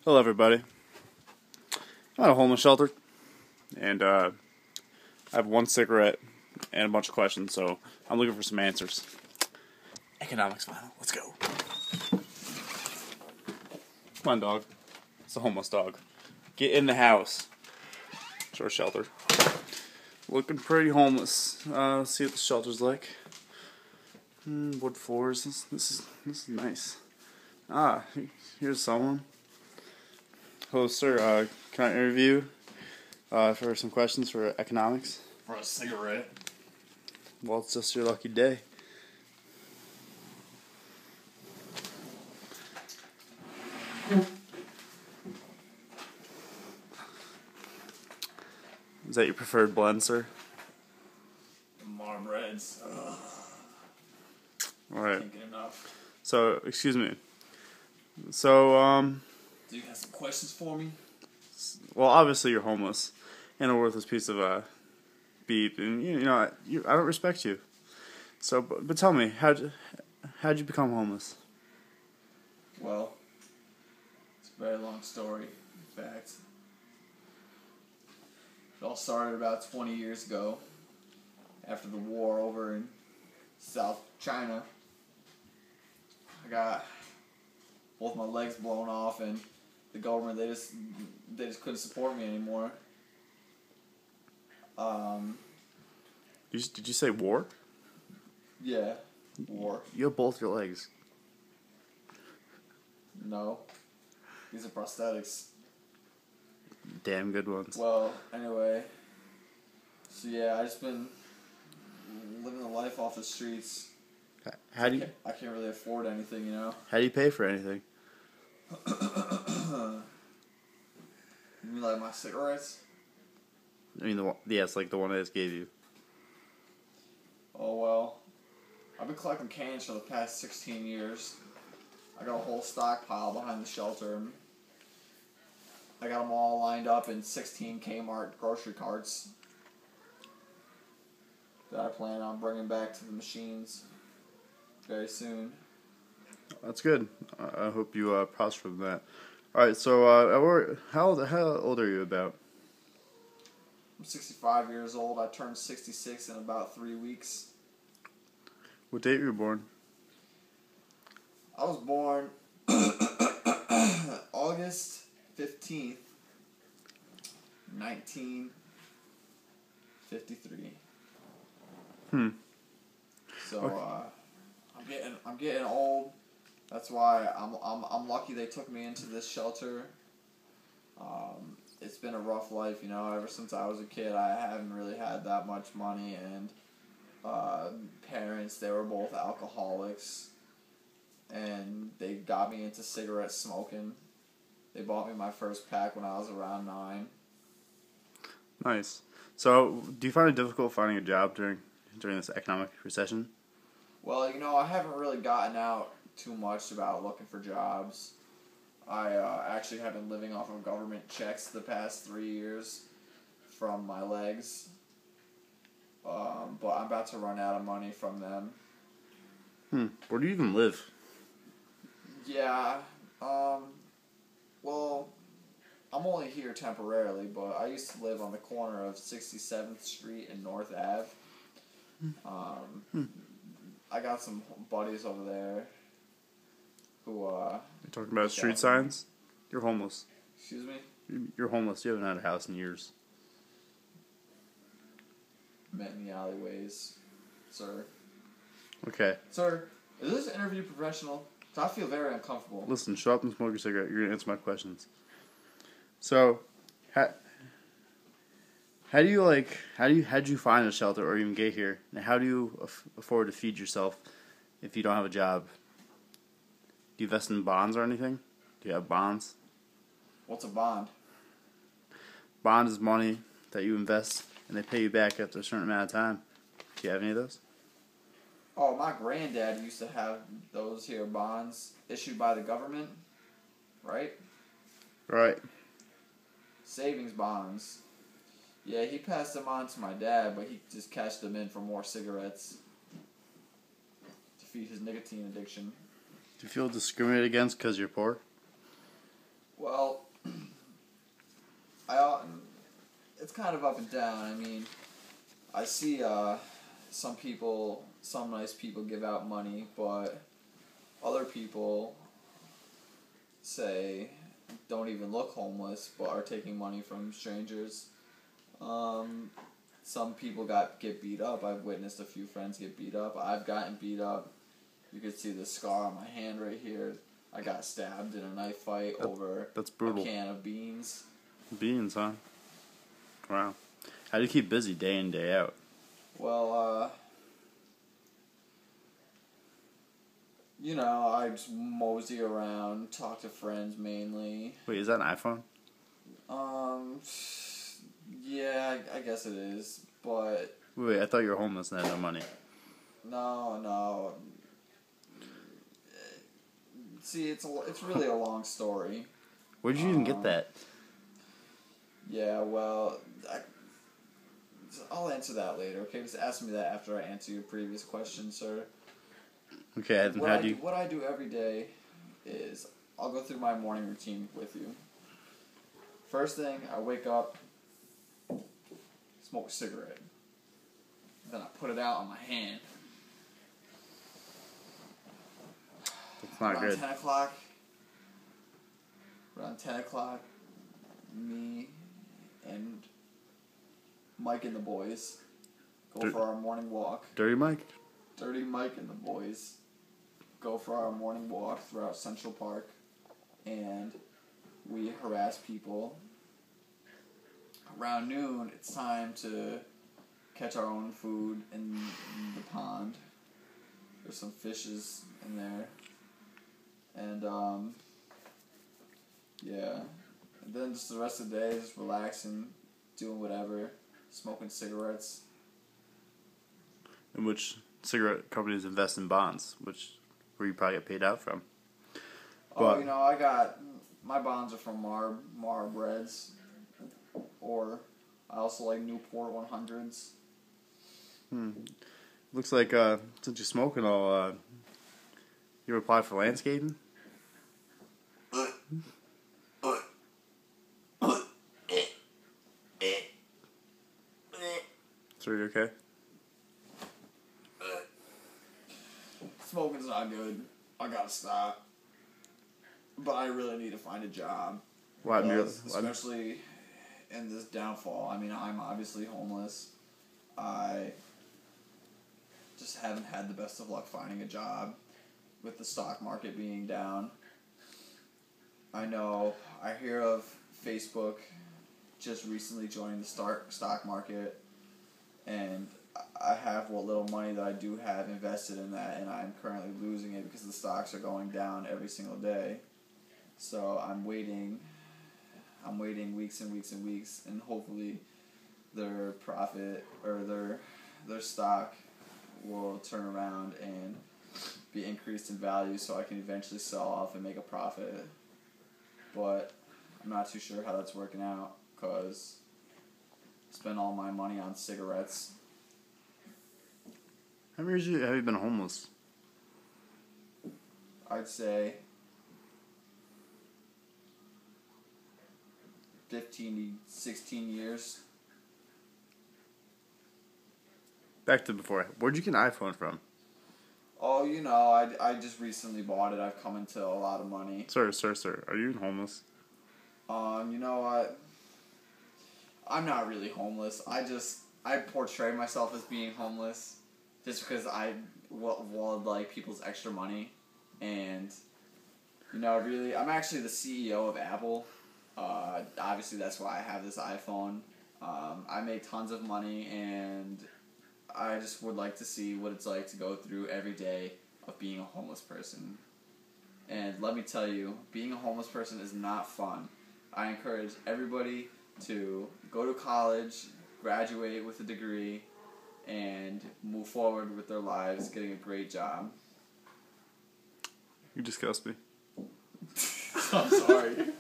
Hello, everybody. I'm at a homeless shelter, and I have one cigarette and a bunch of questions, so I'm looking for some answers. Economics final. Let's go. Come on, dog. It's a homeless dog. Get in the house. It's our shelter. Looking pretty homeless. Let's see what the shelter's like. Wood floors. This is nice. Here's someone. Hello, sir. Can I interview for some questions for economics? For a cigarette? Well, it's just your lucky day. Is that your preferred blend, sir? Marm Reds. Alright. Can't get enough. So, excuse me. So, Do you have some questions for me? well, obviously you're homeless and a worthless piece of beep, and I don't respect you. So, but tell me, how'd you become homeless? Well, it's a very long story, in fact. It all started about 20 years ago, after the war over in South China. I got both my legs blown off, and the government, they just couldn't support me anymore. Did you say war? Yeah, war. You have both your legs. No, these are prosthetics. Damn good ones. Well, anyway, so yeah, I just been living a life off the streets. How do you I can't really afford anything, you know. How do you pay for anything? You mean like my cigarettes? I mean, yes, like the one I just gave you. Oh well, I've been collecting cans for the past 16 years. I got a whole stockpile behind the shelter. And I got them all lined up in 16 Kmart grocery carts that I plan on bringing back to the machines very soon. That's good. I hope you prosper from that. All right. So, how old are you about? I'm 65 years old. I turned 66 in about 3 weeks. What date were you born? I was born August 15th, 1953. So Okay. I'm getting old. That's why I'm lucky they took me into this shelter. It's been a rough life, you know. Ever since I was a kid, I haven't really had that much money, and parents, they were both alcoholics, and they got me into cigarette smoking. They bought me my first pack when I was around 9. Nice. So, do you find it difficult finding a job during this economic recession? Well, you know, I haven't really gotten out too much about looking for jobs. I actually have been living off of government checks the past 3 years from my legs. But I'm about to run out of money from them. Where do you even live? Yeah, well, I'm only here temporarily, but I used to live on the corner of 67th Street and North Ave. I got some buddies over there who, You're talking about street signs? You're homeless. Excuse me? You're homeless. You haven't had a house in years. Met in the alleyways, sir. Okay. Sir, is this interview professional? 'Cause I feel very uncomfortable. Listen, shut up and smoke your cigarette. You're gonna answer my questions. So, how'd you find a shelter or even get here? And how do you afford to feed yourself if you don't have a job? Do you invest in bonds or anything? Do you have bonds? What's a bond? Bond is money that you invest and they pay you back after a certain amount of time. Do you have any of those? Oh, my granddad used to have those here bonds issued by the government, right? Right. Savings bonds. Yeah, he passed them on to my dad, but he just cashed them in for more cigarettes to feed his nicotine addiction. Do you feel discriminated against because you're poor? Well, I it's kind of up and down. I mean, I see some people, some nice people give out money, but other people say don't even look homeless but are taking money from strangers. Some people get beat up. I've witnessed a few friends get beat up. I've gotten beat up. You can see the scar on my hand right here. I got stabbed in a knife fight over That's brutal. a can of beans. Beans, huh? Wow. How do you keep busy day in, day out? Well, I just mosey around, talk to friends mainly. Wait, is that an iPhone? Yeah, I guess it is, but... Wait, I thought you were homeless and had no money. No. See, it's really a long story. Where'd you even get that? Yeah, well, I'll answer that later, okay? Just ask me that after I answer your previous question, sir. Okay, and how do you... What I do every day is I'll go through my morning routine with you. First thing, I wake up, smoke a cigarette. Then I put it out on my hand. It's not around good. 10 o'clock, me and Mike and the boys go for our morning walk. Dirty Mike? Dirty Mike and the boys go for our morning walk throughout Central Park, and we harass people. Around noon, it's time to catch our own food in the pond. There's some fishes in there. And, yeah. And then just the rest of the day, just relaxing, doing whatever, smoking cigarettes. In which cigarette companies invest in bonds, where you probably get paid out from. But, I got... My bonds are from Marbreds. Or I also like Newport 100s. Looks like, since you're smoking all, you applied for landscaping? So you okay? Smoking's not good. I gotta stop. But I really need to find a job. What? Especially in this downfall. I mean, I'm obviously homeless. I just haven't had the best of luck finding a job with the stock market being down. I know, I hear of Facebook just recently joining the stock market, and I have what little money that I do have invested in that, and I'm currently losing it because the stocks are going down every single day. So I'm waiting weeks and weeks and weeks, and hopefully their profit or their stock will turn around and be increased in value so I can eventually sell off and make a profit. But I'm not too sure how that's working out because I spent all my money on cigarettes. How many years have you been homeless? I'd say 15 to 16 years. Back to before. Where'd you get an iPhone from? Oh, I just recently bought it. I've come into a lot of money. Sir. Are you homeless? You know what? I'm not really homeless. I portray myself as being homeless just because I would like people's extra money. And, really, I'm actually the CEO of Apple. Obviously, that's why I have this iPhone. I make tons of money, and I just would like to see what it's like to go through every day of being a homeless person. And let me tell you, being a homeless person is not fun. I encourage everybody to go to college, graduate with a degree, and move forward with their lives, getting a great job. You disgust me. I'm sorry.